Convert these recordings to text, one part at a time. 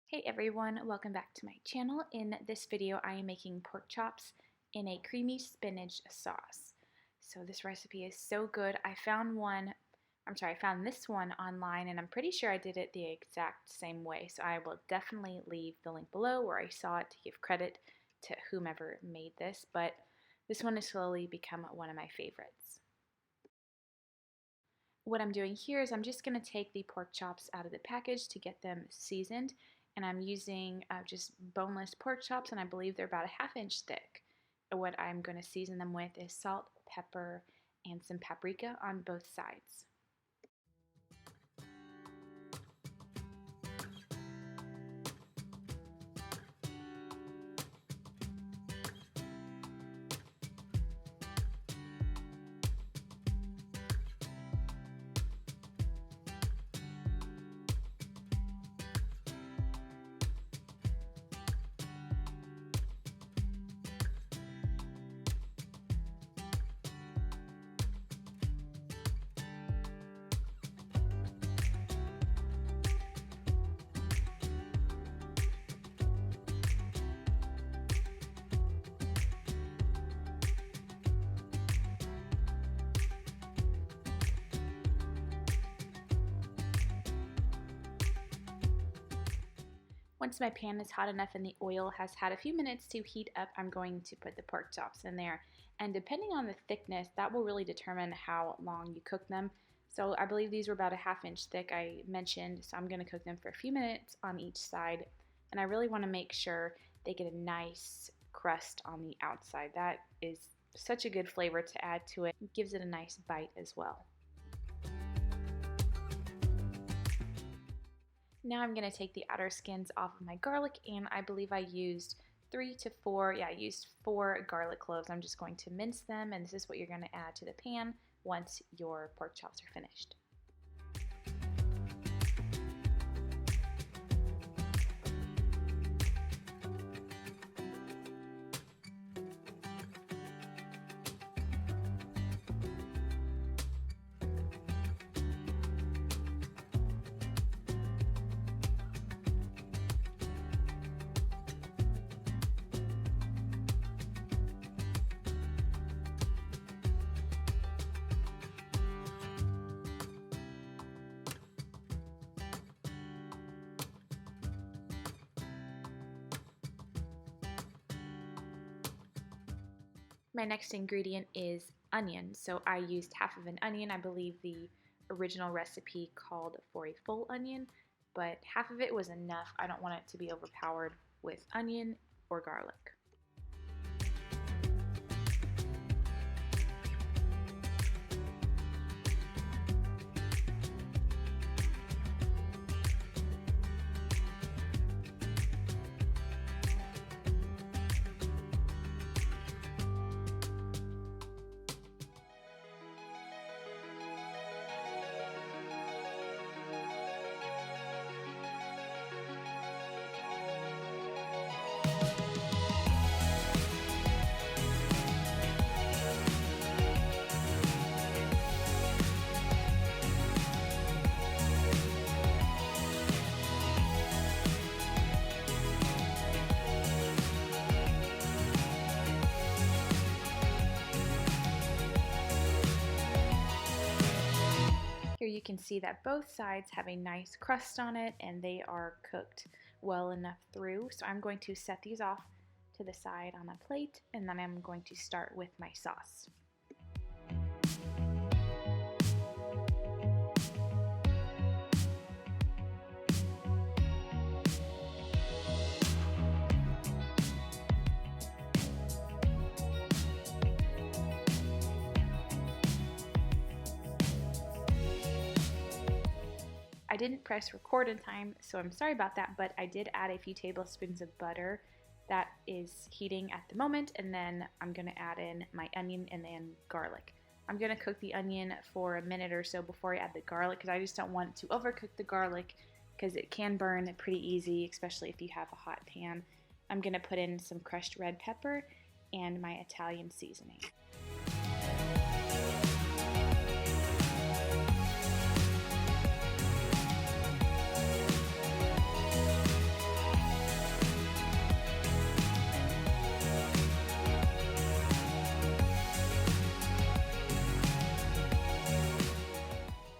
Hey everyone, welcome back to my channel. In this video I am making pork chops in a creamy spinach sauce. So this recipe is so good. I found this one online and I'm pretty sure I did it the exact same way. So I will definitely leave the link below where I saw it to give credit to whomever made this, but this one has slowly become one of my favorites. What I'm doing here is I'm just going to take the pork chops out of the package to get them seasoned, and I'm using just boneless pork chops, and I believe they're about a ½ inch thick. And what I'm going to season them with is salt, pepper, and some paprika on both sides. Once my pan is hot enough and the oil has had a few minutes to heat up, I'm going to put the pork chops in there. And depending on the thickness, that will really determine how long you cook them. So I believe these were about a ½ inch thick, I mentioned, so I'm going to cook them for a few minutes on each side. And I really want to make sure they get a nice crust on the outside. That is such a good flavor to add to it. It gives it a nice bite as well. Now I'm going to take the outer skins off of my garlic, and I believe I used 4 garlic cloves. I'm just going to mince them, and this is what you're going to add to the pan once your pork chops are finished. My next ingredient is onion. So I used ½ of an onion. I believe the original recipe called for a full onion, but half of it was enough. I don't want it to be overpowered with onion or garlic. Here you can see that both sides have a nice crust on it and they are cooked well enough through. So I'm going to set these off to the side on a plate, and then I'm going to start with my sauce. I didn't press record in time, so I'm sorry about that, but I did add a few tablespoons of butter. That is heating at the moment, and then I'm going to add in my onion and then garlic. I'm going to cook the onion for a minute or so before I add the garlic, because I just don't want to overcook the garlic because it can burn pretty easy, especially if you have a hot pan. I'm going to put in some crushed red pepper and my Italian seasoning.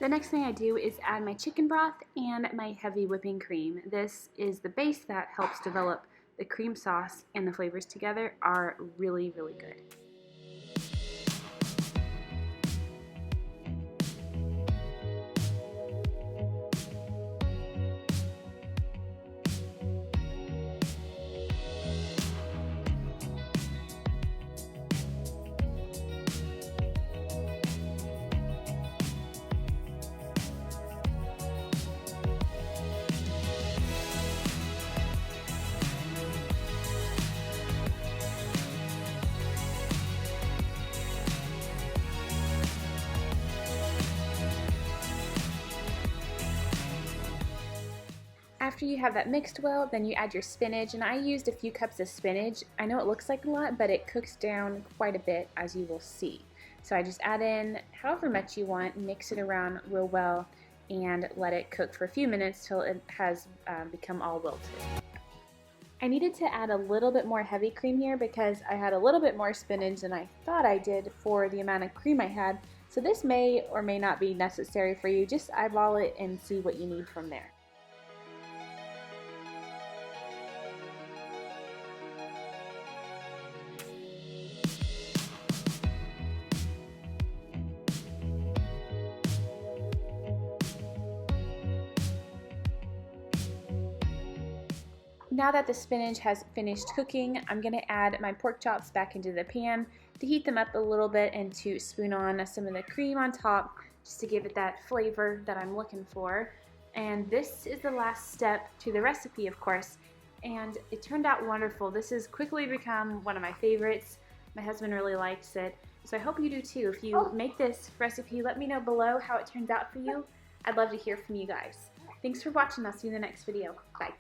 The next thing I do is add my chicken broth and my heavy whipping cream. This is the base that helps develop the cream sauce, and the flavors together are really, really good. After you have that mixed well, then you add your spinach, and I used a few cups of spinach. I know it looks like a lot, but it cooks down quite a bit, as you will see. So I just add in however much you want, mix it around real well, and let it cook for a few minutes till it has become all wilted. I needed to add a little bit more heavy cream here because I had a little bit more spinach than I thought I did for the amount of cream I had. So this may or may not be necessary for you. Just eyeball it and see what you need from there. Now that the spinach has finished cooking, I'm going to add my pork chops back into the pan to heat them up a little bit and to spoon on some of the cream on top just to give it that flavor that I'm looking for. And this is the last step to the recipe, of course, and it turned out wonderful. This has quickly become one of my favorites. My husband really likes it, so I hope you do too. If you make this recipe, let me know below how it turns out for you. I'd love to hear from you guys. Thanks for watching. I'll see you in the next video. Bye.